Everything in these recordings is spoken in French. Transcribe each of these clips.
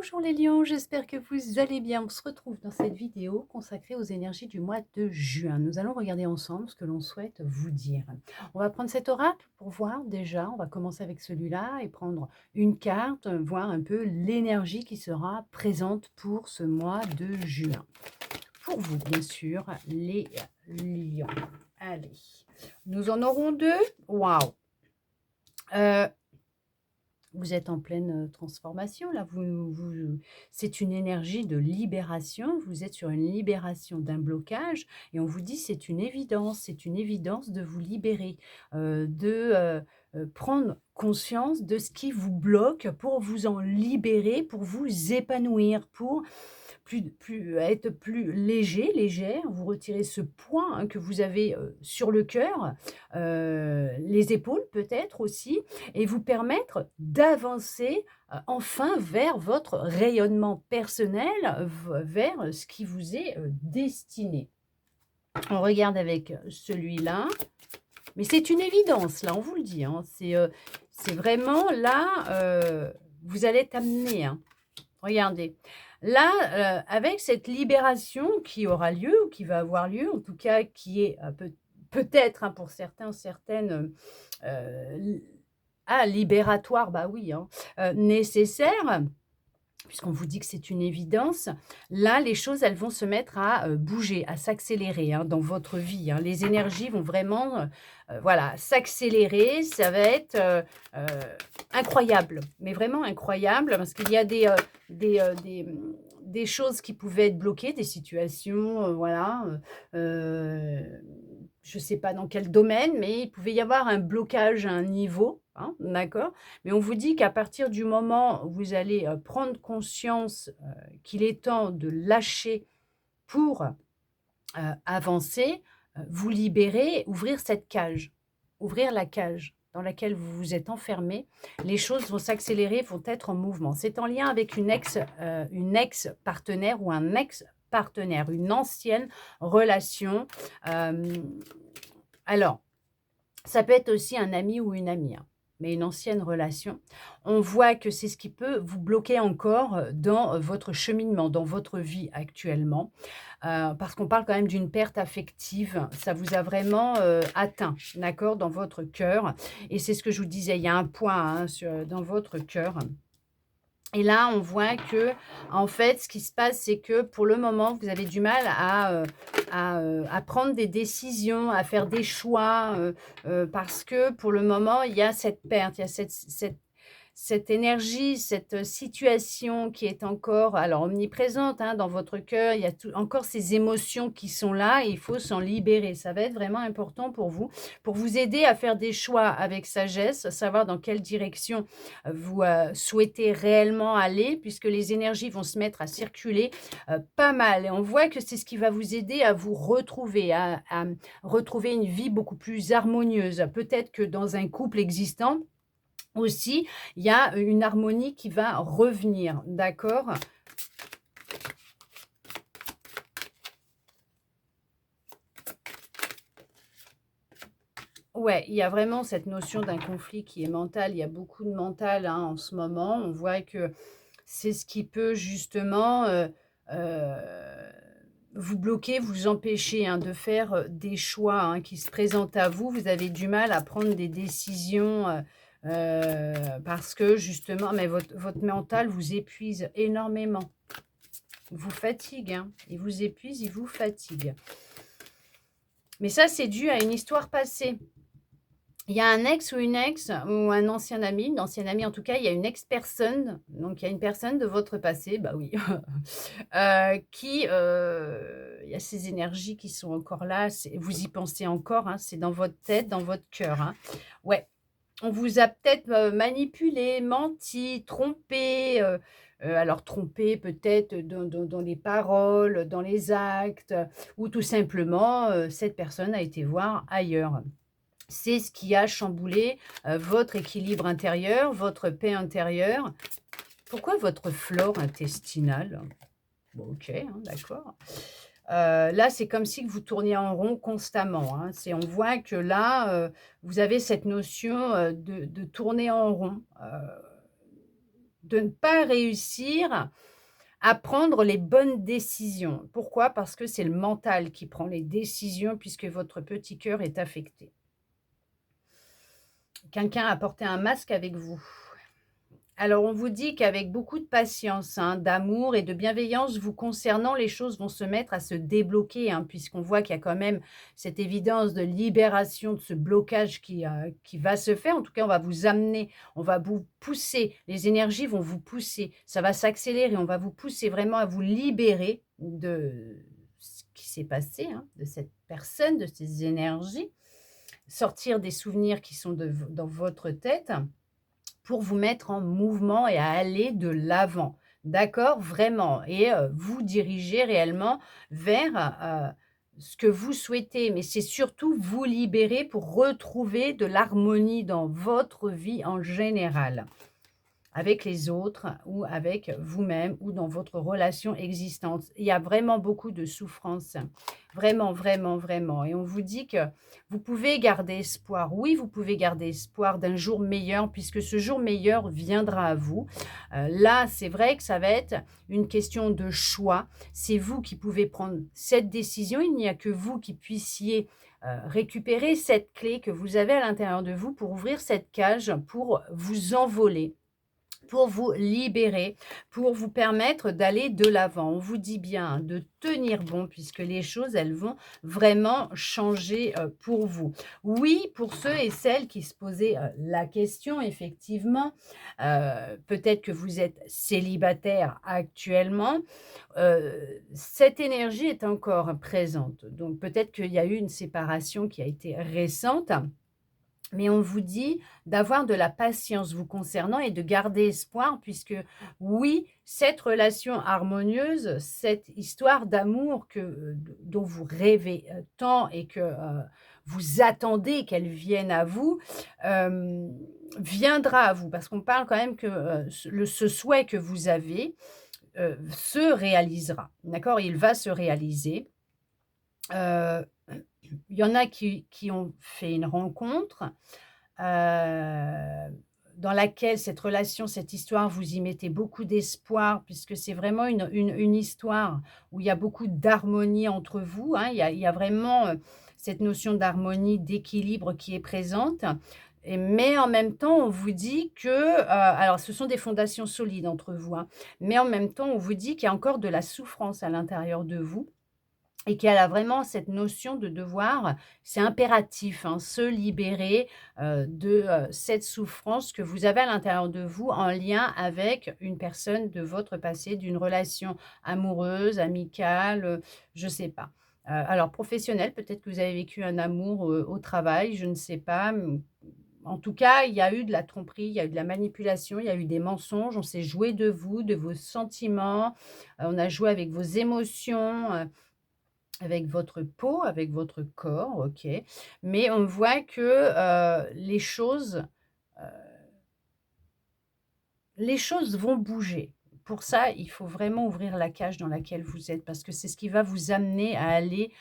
Bonjour les lions, j'espère que vous allez bien. On se retrouve dans cette vidéo consacrée aux énergies du mois de juin. Nous allons regarder ensemble ce que l'on souhaite vous dire. On va prendre cet oracle pour voir déjà. On va commencer avec celui-là et prendre une carte, voir un peu l'énergie qui sera présente pour ce mois de juin. Pour vous, bien sûr, les lions. Allez, nous en aurons deux. Waouh! Vous êtes en pleine transformation, là, c'est une énergie de libération, vous êtes sur une libération d'un blocage et on vous dit c'est une évidence de vous libérer, prendre conscience de ce qui vous bloque pour vous en libérer, pour vous épanouir, pour être plus léger, légère, vous retirez ce poids, hein, que vous avez, sur le cœur, les épaules peut-être aussi et vous permettre d'avancer, enfin vers votre rayonnement personnel, vers ce qui vous est, destiné. On regarde avec celui-là, mais c'est une évidence là, on vous le dit, hein, c'est vraiment là, vous allez être amené, hein. Regardez, là, avec cette libération qui aura lieu ou qui va avoir lieu, en tout cas qui est, peut-être, hein, pour certains, certaines, l libératoire, bah oui, hein, nécessaire, puisqu'on vous dit que c'est une évidence, là, les choses, elles vont se mettre à, bouger, à s'accélérer, hein, dans votre vie, hein. Les énergies vont vraiment, voilà, s'accélérer. Ça va être, heu, incroyable, mais vraiment incroyable parce qu'il y a des choses qui pouvaient être bloquées, des situations, voilà, je ne sais pas dans quel domaine, mais il pouvait y avoir un blocage à un niveau, hein, d'accord? Mais on vous dit qu'à partir du moment où vous allez, prendre conscience, qu'il est temps de lâcher pour, avancer, vous libérer, ouvrir cette cage. Ouvrir la cage dans laquelle vous vous êtes enfermé, les choses vont s'accélérer, vont être en mouvement. C'est en lien avec une ex-partenaire ou un ex-partenaire, une ancienne relation. Hem, alors ça peut être aussi un ami ou une amie, hein, mais une ancienne relation. On voit que c'est ce qui peut vous bloquer encore, dans, votre cheminement, dans votre vie actuellement, parce qu'on parle quand même d'une perte affective. Ça vous a vraiment, atteint, d'accord, dans votre cœur et c'est ce que je vous disais, il y a un point, hein, dans votre cœur et là, on voit que, en fait, ce qui se passe, c'est que pour le moment, vous avez du mal à prendre des décisions, à faire des choix, parce que pour le moment, il y a cette perte, il y a cette énergie, cette situation qui est encore alors omniprésente, hein, dans votre cœur. Il y a encore ces émotions qui sont là et il faut s'en libérer. Ça va être vraiment important pour vous aider à faire des choix avec sagesse, savoir dans quelle direction vous souhaitez réellement aller, puisque les énergies vont se mettre à circuler pas mal. Et on voit que c'est ce qui va vous aider à vous retrouver, à retrouver une vie beaucoup plus harmonieuse. Peut-être que dans un couple existant, aussi, il y a une harmonie qui va revenir, d'accord? Ouais, il y a vraiment cette notion d'un conflit qui est mental. Il y a beaucoup de mental, hein, en ce moment. On voit que c'est ce qui peut justement, heu, vous bloquer, vous empêcher, hein, de faire, des choix, hein, qui se présentent à vous. Vous avez du mal à prendre des décisions, parce que justement mais votre mental vous épuise énormément. Vous fatigue, hein. Il vous épuise, il vous fatigue. Mais ça, c'est dû à une histoire passée. Il y a un ex ou une ex ou un ancien ami, une ancienne amie en tout cas, il y a une ex-personne, donc il y a une personne de votre passé, bah oui, il y a ces énergies qui sont encore là, vous y pensez encore, hein, c'est dans votre tête, dans votre cœur, hein. Ouais, on vous a peut-être, manipulé, menti, trompé, alors trompé peut-être dans les paroles, dans les actes, ou tout simplement, cette personne a été voir ailleurs. C'est ce qui a chamboulé, votre équilibre intérieur, votre paix intérieure. Pourquoi votre flore intestinale? Bon OK, hein, d'accord. Là, c'est comme si que vous tourniez en rond constamment, hein. On voit que là, vous avez cette notion, de tourner en rond. de ne pas réussir à prendre les bonnes décisions. Pourquoi? Parce que c'est le mental qui prend les décisions puisque votre petit cœur est affecté. Quelqu'un a porté un masque avec vous. Alors, on vous dit qu'avec beaucoup de patience, hein, d'amour et de bienveillance vous concernant, les choses vont se mettre à se débloquer, hein, puisqu'on voit qu'il y a quand même cette évidence de libération de ce blocage qui va se faire. En tout cas, on va vous amener, on va vous pousser, les énergies vont vous pousser, ça va s'accélérer, on va vous pousser vraiment à vous libérer de ce qui s'est passé, hein, de cette personne, de ces énergies, sortir des souvenirs qui sont dans votre tête pour vous mettre en mouvement et à aller de l'avant. D'accord? Vraiment et vous diriger réellement vers, ce que vous souhaitez. Mais c'est surtout vous libérer pour retrouver de l'harmonie dans votre vie en général. Avec les autres ou avec vous-même ou dans votre relation existante. Il y a vraiment beaucoup de souffrance. Vraiment, vraiment, vraiment. Et on vous dit que vous pouvez garder espoir. Oui, vous pouvez garder espoir d'un jour meilleur puisque ce jour meilleur viendra à vous. Là, c'est vrai que ça va être une question de choix. C'est vous qui pouvez prendre cette décision. Il n'y a que vous qui puissiez récupérer cette clé que vous avez à l'intérieur de vous pour ouvrir cette cage, pour vous envoler, pour vous libérer, pour vous permettre d'aller de l'avant. On vous dit bien de tenir bon puisque les choses, elles vont vraiment changer pour vous. Oui, pour ceux et celles qui se posaient la question, effectivement, peut-être que vous êtes célibataire actuellement, cette énergie est encore présente. Donc peut-être qu'il y a eu une séparation qui a été récente. Mais on vous dit d'avoir de la patience vous concernant et de garder espoir puisque oui, cette relation harmonieuse, cette histoire d'amour dont vous rêvez tant et que vous attendez qu'elle vienne à vous, euh, viendra à vous. Parce qu'on parle quand même que ce souhait que vous avez se réalisera. D'accord? Il va se réaliser. Euh, il y en a qui ont fait une rencontre, dans laquelle cette relation, cette histoire, vous y mettez beaucoup d'espoir puisque c'est vraiment une histoire où il y a beaucoup d'harmonie entre vous, hein. Il y a vraiment, cette notion d'harmonie, d'équilibre qui est présente mais en même temps, on vous dit que, alors ce sont des fondations solides entre vous, hein, mais en même temps, on vous dit qu'il y a encore de la souffrance à l'intérieur de vous et qu'elle a vraiment cette notion de devoir, c'est impératif, hein, se libérer, de, cette souffrance que vous avez à l'intérieur de vous en lien avec une personne de votre passé, d'une relation amoureuse, amicale, je ne sais pas. Alors professionnelle, peut-être que vous avez vécu un amour, au travail, je ne sais pas, en tout cas, il y a eu de la tromperie, il y a eu de la manipulation, il y a eu des mensonges, on s'est joué de vous, de vos sentiments, on a joué avec vos émotions, avec votre peau, avec votre corps, OK. Mais on voit que, heu, les choses vont bouger. Pour ça, il faut vraiment ouvrir la cage dans laquelle vous êtes parce que c'est ce qui va vous amener à aller,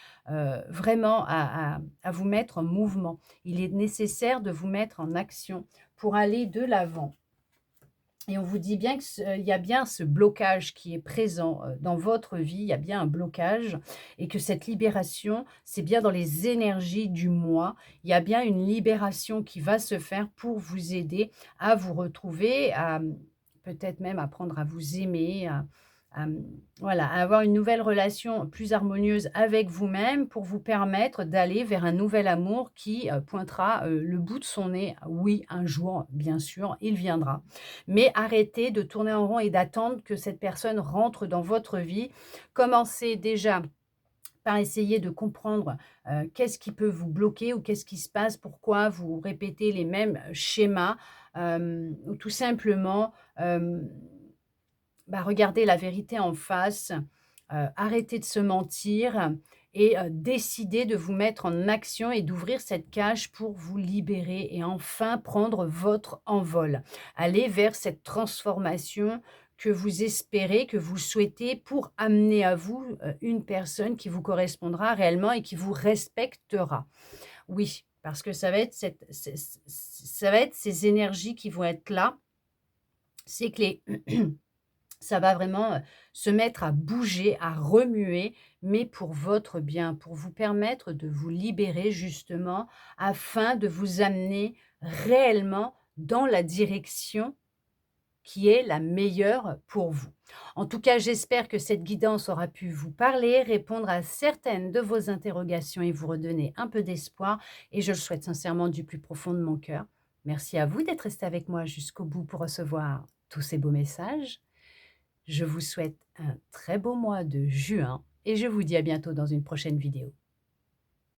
vraiment à vous mettre en mouvement. Il est nécessaire de vous mettre en action pour aller de l'avant. Et on vous dit bien il y a bien ce blocage qui est présent dans votre vie, il y a bien un blocage et que cette libération, c'est bien dans les énergies du moi. Il y a bien une libération qui va se faire pour vous aider à vous retrouver, à peut-être même apprendre à vous aimer, voilà, à avoir une nouvelle relation plus harmonieuse avec vous-même pour vous permettre d'aller vers un nouvel amour qui pointera le bout de son nez. Oui, un jour, bien sûr, il viendra. Mais arrêtez de tourner en rond et d'attendre que cette personne rentre dans votre vie. Commencez déjà par essayer de comprendre, qu'est-ce qui peut vous bloquer ou qu'est-ce qui se passe, pourquoi vous répétez les mêmes schémas, ou tout simplement, regardez la vérité en face, arrêtez de se mentir et décidez de vous mettre en action et d'ouvrir cette cage pour vous libérer et enfin prendre votre envol. Aller vers cette transformation que vous espérez, que vous souhaitez pour amener à vous, une personne qui vous correspondra réellement et qui vous respectera. Oui, parce que ça va être ces énergies qui vont être là c'est que les ça va vraiment, se mettre à bouger, à remuer, mais pour votre bien, pour vous permettre de vous libérer justement, afin de vous amener réellement dans la direction qui est la meilleure pour vous. En tout cas, j'espère que cette guidance aura pu vous parler, répondre à certaines de vos interrogations et vous redonner un peu d'espoir, et je le souhaite sincèrement du plus profond de mon cœur. Merci à vous d'être resté avec moi jusqu'au bout pour recevoir tous ces beaux messages. Je vous souhaite un très beau mois de juin et je vous dis à bientôt dans une prochaine vidéo.